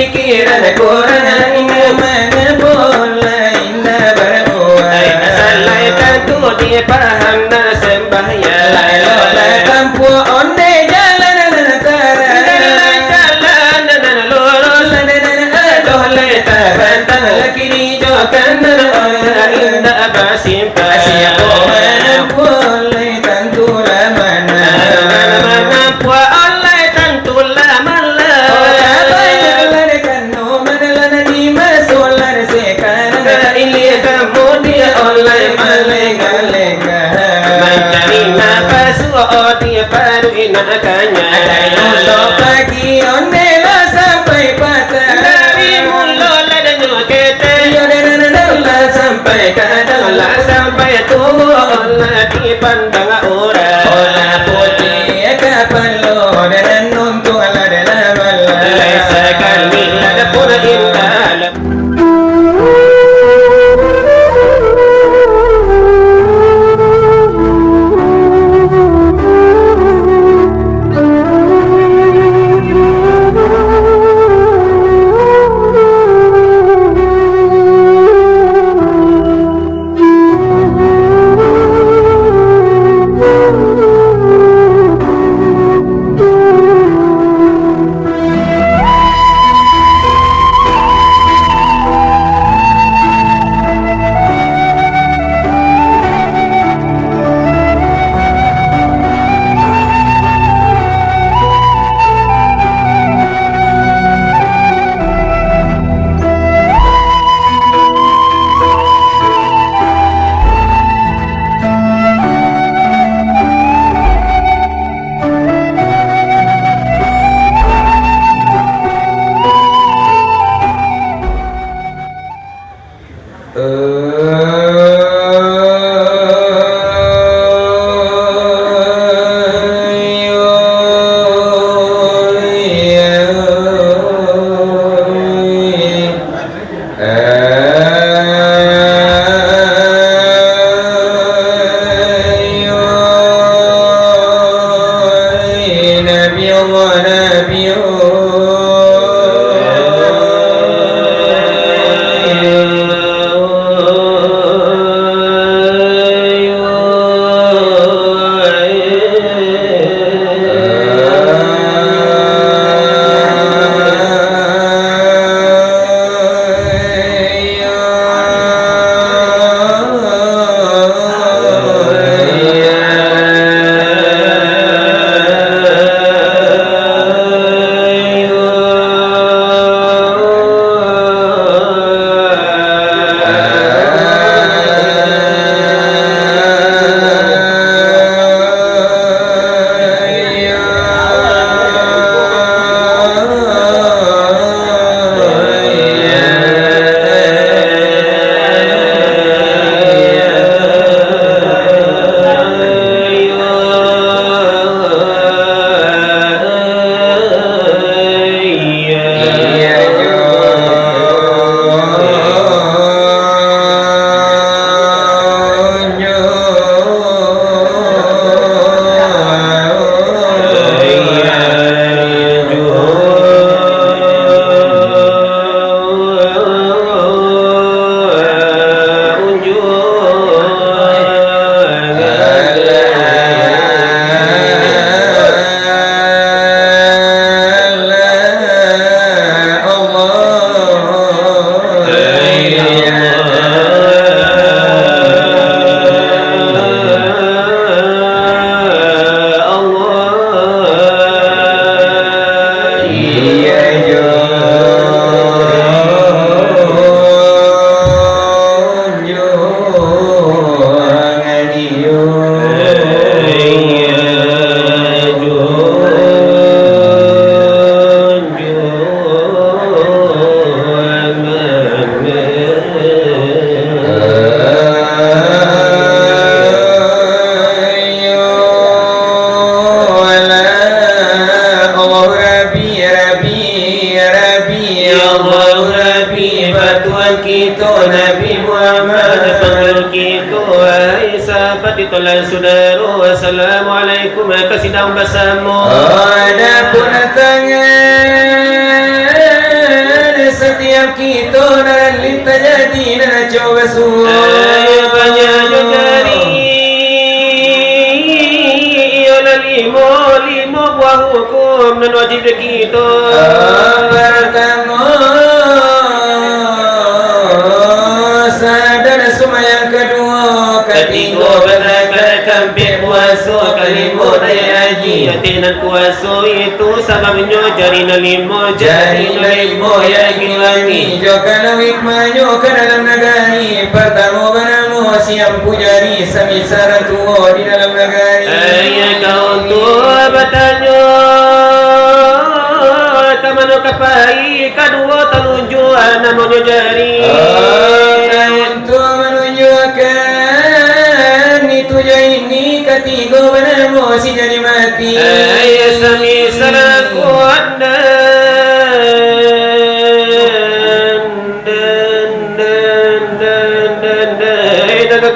pikiran kurang mana boleh indah berbuat salaikan tu dia paham dan sembahyang lola kampu onde jalan antara jalan lurus doleh bantang kiri jo kanan indah basim pasir mana boleh tentu mana mana puan oleh tentu mana banyak kanu mana di masolar sekarang ini kamu dia oleh malega mencari nafas dia baru inakannya mulo pagi onela sampai patah dari mulo dan nyokete yodelah sampai kadang sampai tua dipandang orang olah putih kapal lo dan nuntung ala dalam Allah sekali ada pun indah. Tulan saudara, assalamualaikum, kesidang bersama. Ada pun tangan siap kita dan lita jadi dan coba banyak jari limo buah hukum dan wajib kita pertama sadar semua yang kedua ketiga berzakat kampir puasa kelima daya haji atinan puasa itu sababnya jari limo yang kilangi jo kalau hikmahnya ke dalam negari pertama banamu siap pujari samisaran tua di dalam negari ayah kau tua bertanya kemana kapai kedua telunjuan namanya jari kain tua menunjukkan itu ini ketiga banamu si jadi mati ayah samisaran kuat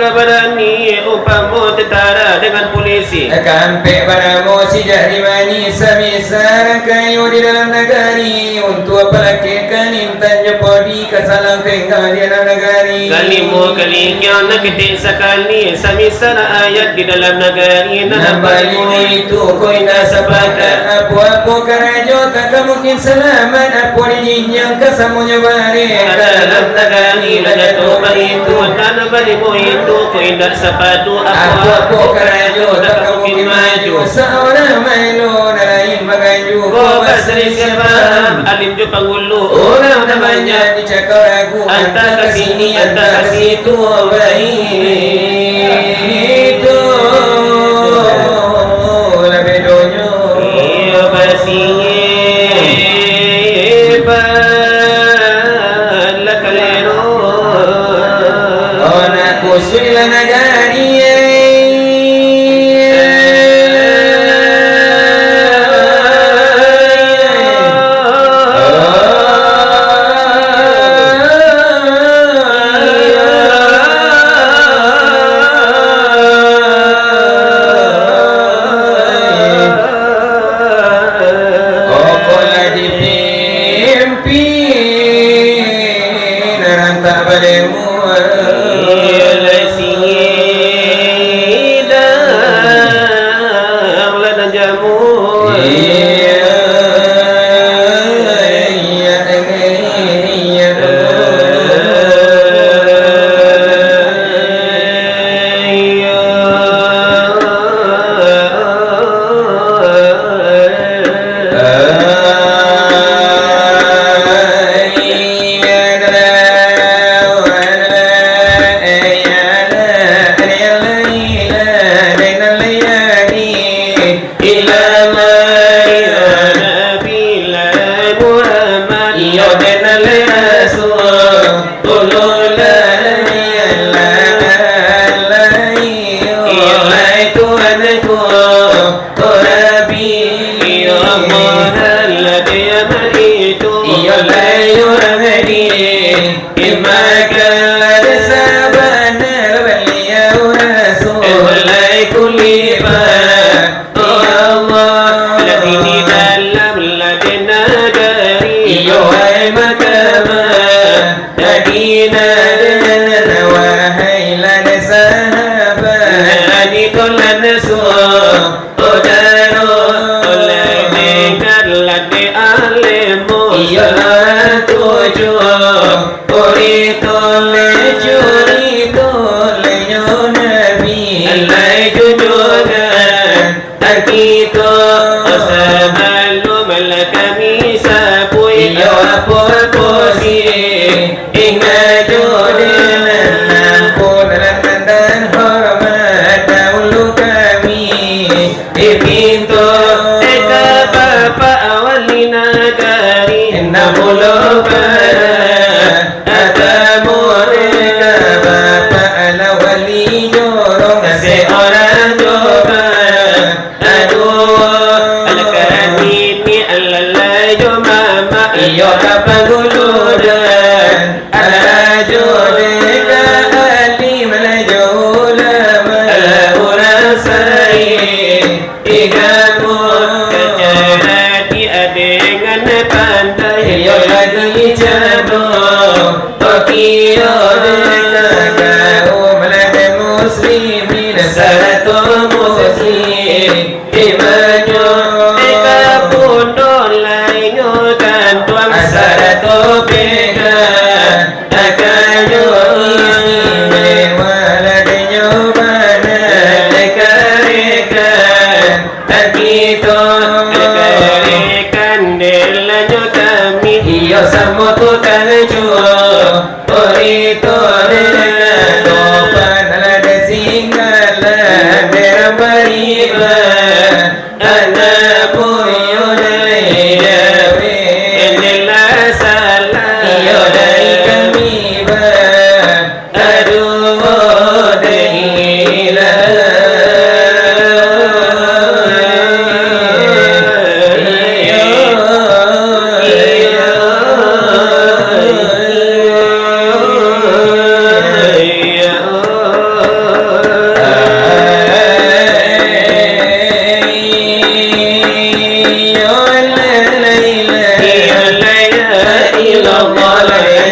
keberani upamu tetara dengan polisi kampe banamu si jadi mani samisar kayu di dalam negari untuk pelakirkan intan jepodi kesalang tinggal di dalam negari kalimu kalinya nak ketik sekali samisar ayat di dalam negari nambalimu itu koina sepakat apa-apa karajo tak mungkin selamat apa dijinjang kesamunya balik dalam negari lajatuh itu nambalimu itu koina sepadu apa-apa karajo tak mungkin maju seorang mailo narain magaju kau basri sebab alim ju panggulu orang dah banyak dicakap ragu antara kesini antara kesitu itu lah bedanya iya bersih bala kalero nak kusui lah negari Yo kapagulu topika akayo istimewa jawabannya Dekareka Takito Dekarikan Delanyo kami iyo samo tukang jual Orito dengan topan ada singgala Dera bariba Anak puyo dari dawe Endela salah Iyo dari kami ba Aduh Assalamualaikum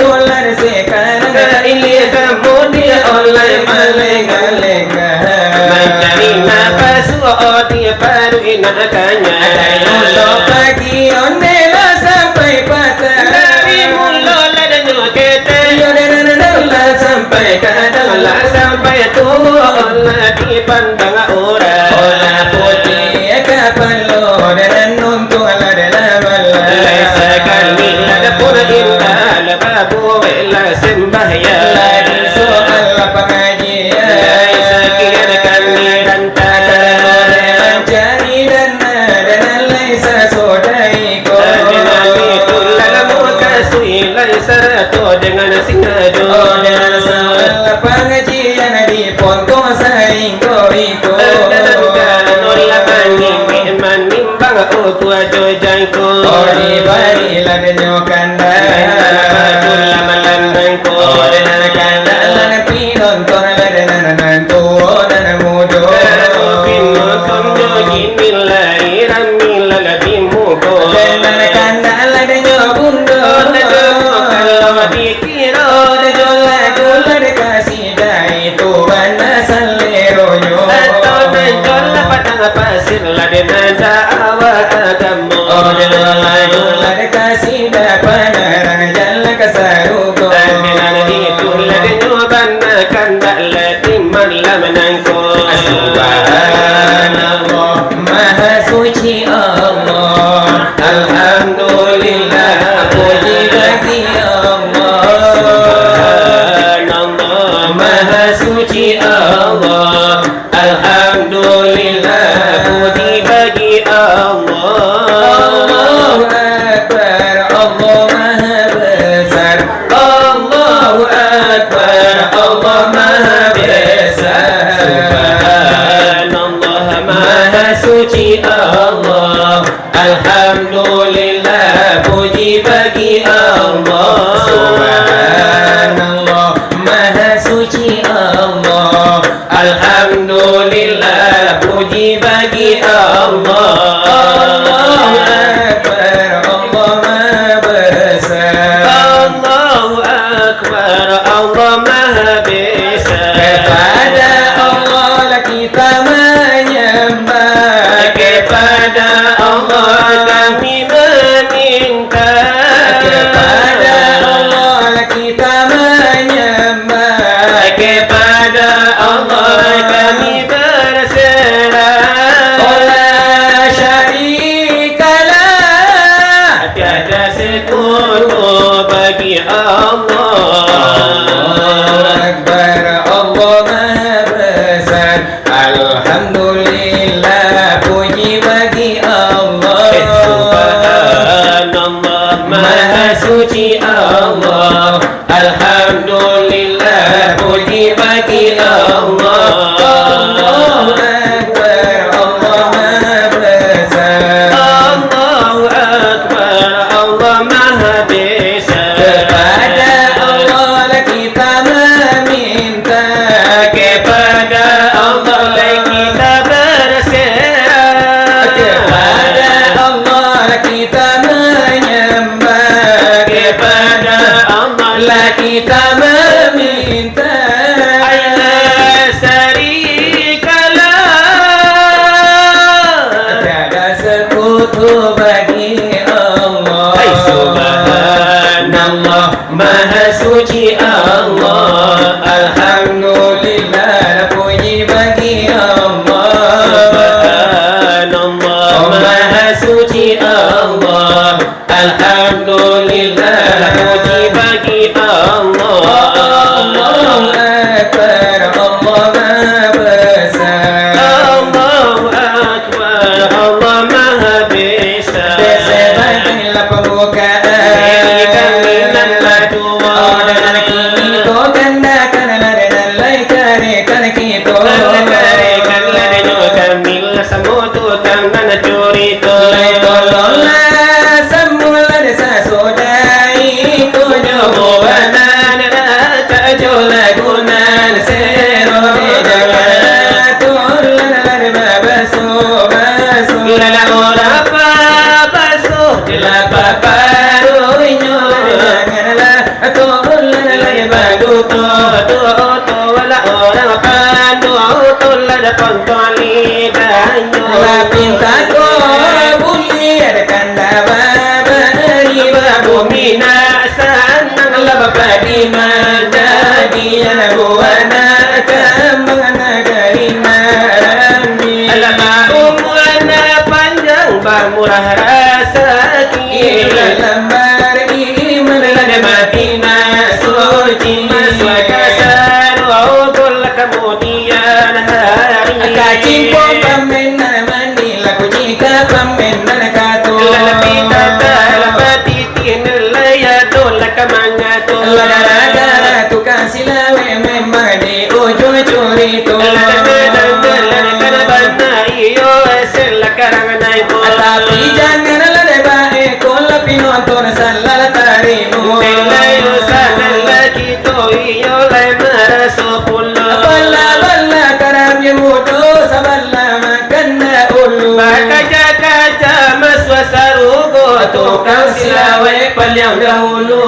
Sola pandang orang Ola putih kapalo dan untung ala dalam Laisa kami lada pun indah Lebabu wela sembahyang lagi soal pengajian Laisa kira kami dan kalau mencari dan laisa sodaiko dengan sengaja dengan soal pengajian di ponto sainggo iko Odi bari lan nyokanda Odenan kanda lan pinon ton lan tuo nan mudo Odenan kanda lan nyobundo Ode jola jola de kasih dai Tuhan salero nyo pasir laden ada awak agama Ode jola jola de kasih dapat narang jala kasarugo Subhanallah Maha suci Allah Alhamdulillah puji bagi Allah Subhanallah Maha suci Allah Alhamdulillah puji bagi Allah Allahu Akbar Allah Maha besar Allahu Akbar Allah Maha besar Subhanallah Maha suci Allah Alhamdulillah puji bagi Allah Subhanallah Maha suci Allah Alhamdulillah puji bagi Allah Allahu Akbar Allah Maha besar Allahu Akbar Allah Maha besar Kepada Allah lah kita menyembah kepada Allah kami meminta Kepada Allah lah kita menyembah kepada Allah kami berserah Ola syarikalah tiada sekutu bagi Allah Akbar Allah Maha besar Alhamdulillah puji bagi Allah Subhanallah Maha suci Allah Alhamdulillah puji bagi Allah Allahu Akbar Allah Maha besar Allahu Akbar Allah Maha besar Kepada Allah lah kita meminta kepada Allah kita berserah Kepada Allah lah kita menyembah kepada Allah lah kita meminta Aina sarikalah Tiada sekutu bagi Allah Subhanallah Maha suci Allah Alhamdulillah puji bagi Allah Subhanallah Maha suci Allah Alhamdulillah puji bagi Allah Allahu Akbar Allah Maha besar Allahu Akbar Allah Maha besar Sebagailah pembukaan dan kita gandakan dan laikan kita Lai tolonglah semula desa sodai Kujo banan tajola gunan sero bejalan Tulan larba basu basu Lala ora pa basuh Dilapa paru inyola Ngala tulan larba duto wala orang pandu tulad pantali danyo La pinta ko buli kanda babari babu mina sanang labapadi madadi anabuana kambang nagarina tukang silawai paling dahulu